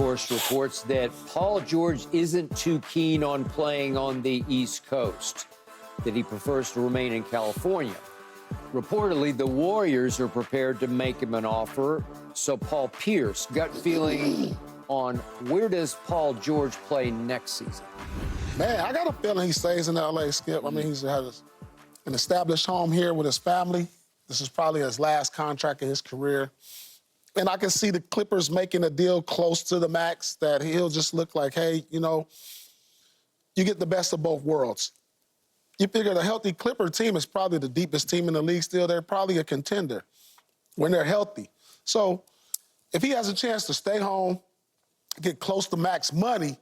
course, reports that Paul George isn't too keen on playing on the East Coast, that he prefers to remain in California. Reportedly, the Warriors are prepared to make him an offer. So, Paul Pierce, gut feeling on where does Paul George play next season? Man, I got a feeling he stays in L.A., Skip. I mean, he's has an established home here with his family. This is probably his last contract in his career. And I can see the Clippers making a deal close to the max that he'll just look like, hey, you know, you get the best of both worlds. You figure the healthy Clipper team is probably the deepest team in the league still. They're probably a contender when they're healthy. So if he has a chance to stay home, get close to max money,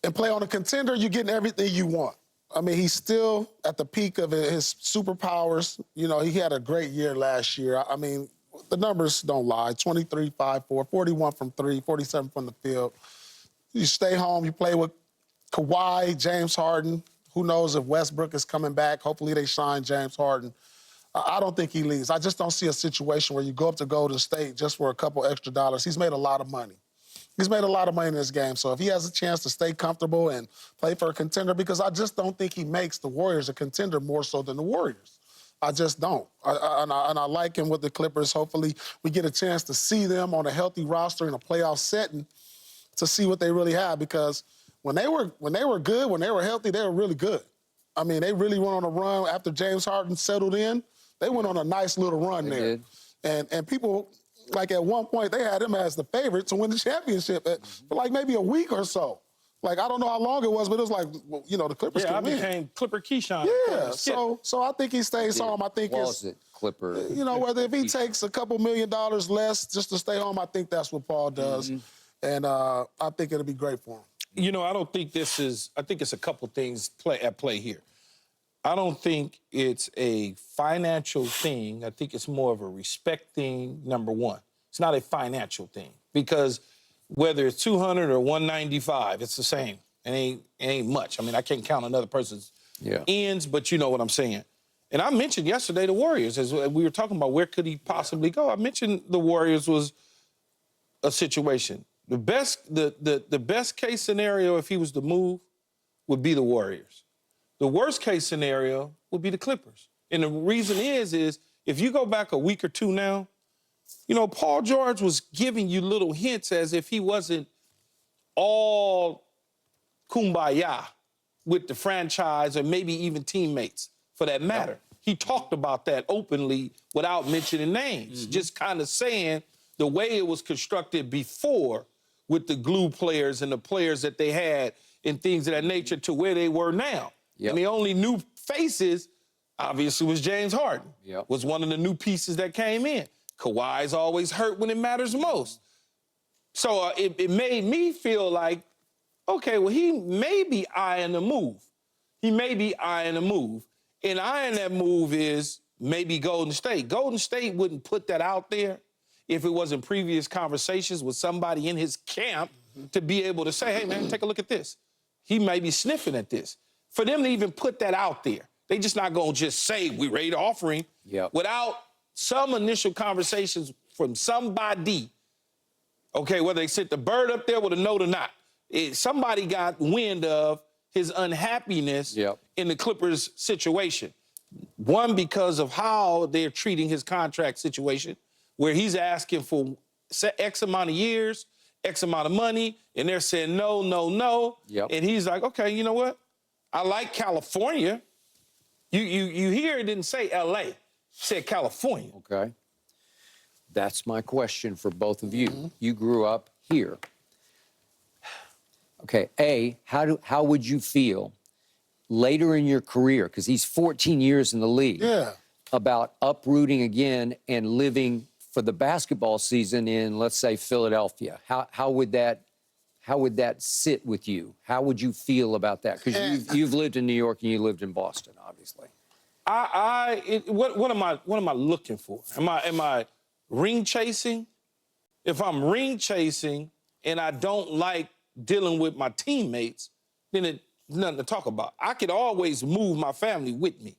and play on a contender, you're getting everything you want. I mean, he's still at the peak of his superpowers. You know, he had a great year last year. I mean, the numbers don't lie. 23, 5, 4, 41 from 3, 47 from the field. You stay home, you play with Kawhi, James Harden. Who knows if Westbrook is coming back? Hopefully they sign James Harden. I don't think he leaves. I just don't see a situation where you go up to Golden State just for a couple extra dollars. He's made a lot of money. He's made a lot of money in this game. So if he has a chance to stay comfortable and play for a contender, because I just don't think he makes the Warriors a contender more so than the Warriors. I just don't. And I like him with the Clippers. Hopefully we get a chance to see them on a healthy roster in a playoff setting to see what they really have, because when they were good, when they were healthy, they were really good. I mean, they really went on a run after James Harden settled in. They went on a nice little run there. And people, like at one point, they had him as the favorite to win the championship for like maybe a week or so. Like, I don't know how long it was, but it was like, well, you know, the Clippers could win. Yeah, I became Clipper Keyshawn. Yeah, so I think he stays home. I think Clipper. You know, whether if he takes a couple $1 million less just to stay home, I think that's what Paul does. And I think it'll be great for him. You know, I don't think this is, I think it's a couple things at play here. I don't think it's a financial thing. I think it's more of a respect thing, number one. It's not a financial thing, because whether it's 200 or 195, it's the same. It ain't much. I mean, I can't count another person's ends, but you know what I'm saying. And I mentioned yesterday the Warriors, as we were talking about where could he possibly go. I mentioned the Warriors was a situation. The best case scenario, if he was to move, would be the Warriors. The worst case scenario would be the Clippers. And the reason is if you go back a week or two now, you know, Paul George was giving you little hints as if he wasn't all kumbaya with the franchise or maybe even teammates, for that matter. He talked about that openly without mentioning names, just kind of saying the way it was constructed before with the glue players and the players that they had and things of that nature to where they were now. And the only new faces, obviously, was James Harden. Was one of the new pieces that came in. Kawhi's always hurt when it matters most. So it made me feel like, okay, well, he may be eyeing a move. He may be eyeing a move. And eyeing that move is maybe Golden State. Golden State wouldn't put that out there if it wasn't previous conversations with somebody in his camp to be able to say, hey, man, take a look at this. He may be sniffing at this. For them to even put that out there, they just not going to just say, we ready to offer him without some initial conversations from somebody, okay, whether they sit the bird up there with a note or not. Somebody got wind of his unhappiness in the Clippers situation. One, because of how they're treating his contract situation, where he's asking for X amount of years, X amount of money, and they're saying no, no, no. And he's like, okay, you know what? I like California. You hear it didn't say L.A., it said California. Okay. That's my question for both of you. You grew up here. Okay, A, how would you feel later in your career, because he's 14 years in the league, about uprooting again and living for the basketball season in, let's say, Philadelphia? How would that sit with you? How would you feel about that? Because you've lived in New York and you lived in Boston, obviously. What am I looking for? Am I ring chasing? If I'm ring chasing and I don't like dealing with my teammates, then it's nothing to talk about. I could always move my family with me.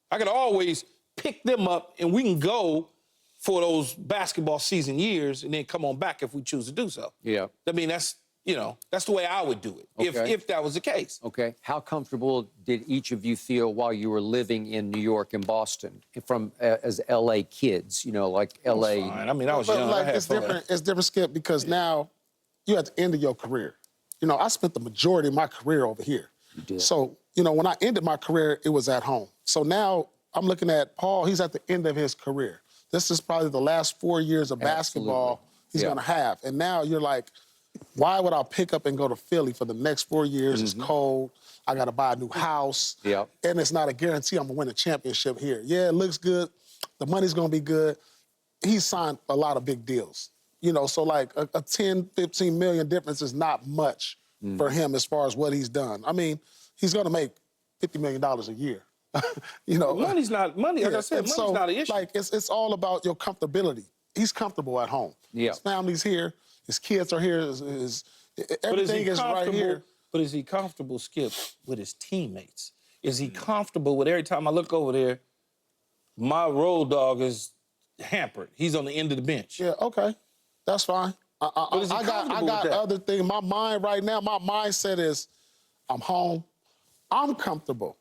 I could always pick them up and we can go for those basketball season years and then come on back if we choose to do so. Yeah. I mean, that's the way I would do it if that was the case. Okay. How comfortable did each of you feel while you were living in New York and Boston as LA kids? Like LA. Fine. I mean, I was young. Like, I had it's fun. different. It's different, Skip, because now you're at the end of your career. I spent the majority of my career over here. You did. So, when I ended my career, it was at home. So now I'm looking at Paul. He's at the end of his career. This is probably the last 4 years of basketball he's going to have. And now you're like, why would I pick up and go to Philly for the next 4 years? It's cold. I got to buy a new house. Yep. And it's not a guarantee I'm going to win a championship here. Yeah, it looks good. The money's going to be good. He signed a lot of big deals. So like a 10, 15 million difference is not much for him as far as what he's done. I mean, he's going to make $50 million a year. Money's not money. Like I said, money's not an issue. Like it's all about your comfortability. He's comfortable at home. Yeah. His family's here. His kids are here. Everything is right here. But is he comfortable, Skip, with his teammates? Is he comfortable with every time I look over there, my road dog is hampered. He's on the end of the bench. Yeah, okay. That's fine. But is he I got comfortable with that? other things. My mind right now, my mindset is I'm home. I'm comfortable.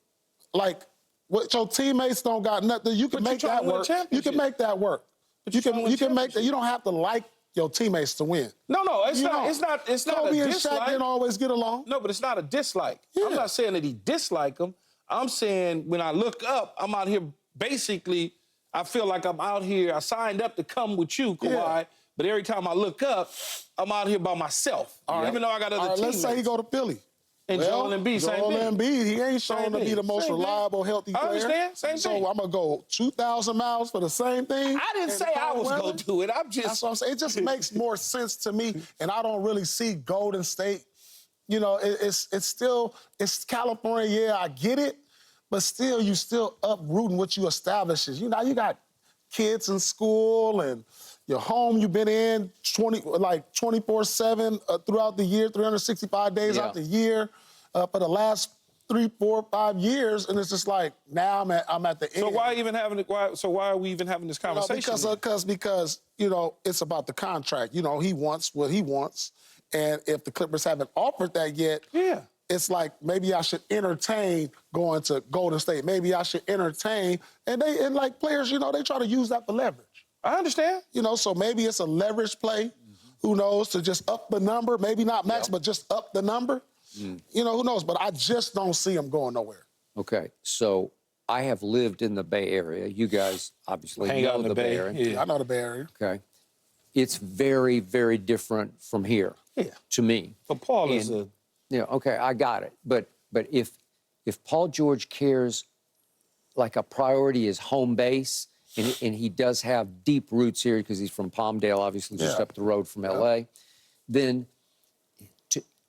Like, what your teammates don't got nothing. You can But make you're trying that to win a work. You championship. can make that work. But You you're trying to win a can make that. championship. You don't have to like your teammates to win. No, it's not. It's not Kobe a and Shaq dislike. didn't always get along. No, but it's not a dislike. Yeah. I'm not saying that he disliked him. I'm saying when I look up, I'm out here basically, I feel like I'm out here. I signed up to come with you, Kawhi, Yeah. but every time I look up, I'm out here by myself. Even though I got other All right, teammates. let's say he go to Philly. And Joel Embiid, same Joel thing. Embiid, he ain't shown Same to be thing. the most Same thing. reliable, healthy I player. understand. Same So thing. I'm going to go 2,000 miles for the same thing. I didn't and say I was weather? going to do it. I'm just... That's what I'm saying. It just makes more sense to me, and I don't really see Golden State. It's California. Yeah, I get it, but still, you still uprooting what you established. You got kids in school and your home you've been in 24/7 throughout the year, 365 days out the year for the last 3, 4, 5 years, and it's just like now I'm at the end. So why are we even having this conversation? Because it's about the contract. He wants what he wants, and if the Clippers haven't offered that yet, it's like maybe I should entertain going to Golden State. Maybe I should entertain, and like players, they try to use that for leverage. I understand. So maybe it's a leverage play. Who knows? To just up the number, maybe not max, but just up the number. Who knows? But I just don't see him going nowhere. Okay, so I have lived in the Bay Area. You guys obviously Hang out know in the the Bay Bay. Area. Yeah. I know the Bay Area. Okay. It's very, very different from here to me. But Paul is a... Okay, I got it. But if Paul George cares, like a priority is home base, and he does have deep roots here because he's from Palmdale, obviously just up the road from LA, then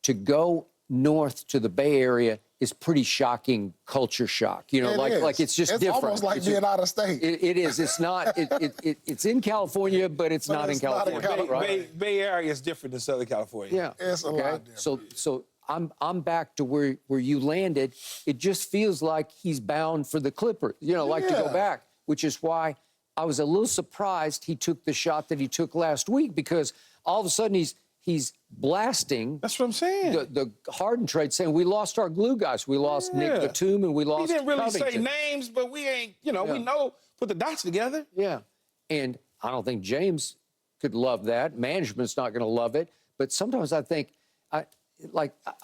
to go north to the Bay Area is pretty shocking culture shock. Like it's just different. It's almost like being out of state. It is. It's not. It's in California, but it's not in it's not in California. California. Right? Bay Area is different than Southern California. Yeah. It's a lot different. So I'm back to where you landed. It just feels like he's bound for the Clippers. To go back, which is why I was a little surprised he took the shot that he took last week, because all of a sudden he's blasting. That's what I'm saying. The Harden trade, saying we lost our glue guys. We lost Nick Batum and we lost. He didn't really say Covington. names, but we ain't. We know. Put the dots together. Yeah, and I don't think James could love that. Management's not going to love it. But sometimes I think, I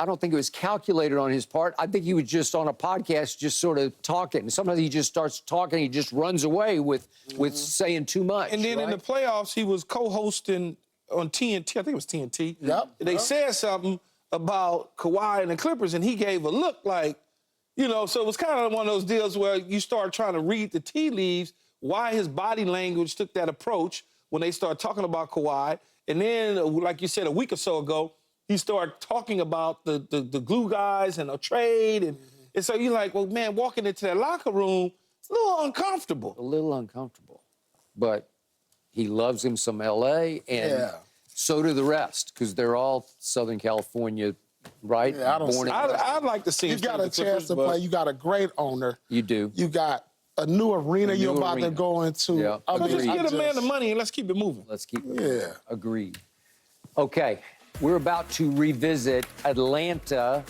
don't think it was calculated on his part. I think he was just on a podcast, just sort of talking. And sometimes he just starts talking. He just runs away with saying too much. And then in the playoffs, he was co-hosting on TNT. I think it was TNT. Yep. They said something about Kawhi and the Clippers, and he gave a look like, so it was kind of one of those deals where you start trying to read the tea leaves, why his body language took that approach when they start talking about Kawhi. And then, like you said, a week or so ago, he started talking about the glue guys and a trade. And so you're like, well, man, walking into that locker room, it's a little uncomfortable. A little uncomfortable. But he loves him some L.A., and so do the rest, because they're all Southern California, right? Yeah, I don't see- I'd like to see him You got stay a with the chance Clippers, to but play. You got a great owner. You do. You got a new arena you're new about to arena. go into. Yeah. I Let's mean, just I get a man the just- money and let's keep it moving. Let's keep it. Yeah. Agreed. Okay, we're about to revisit Atlanta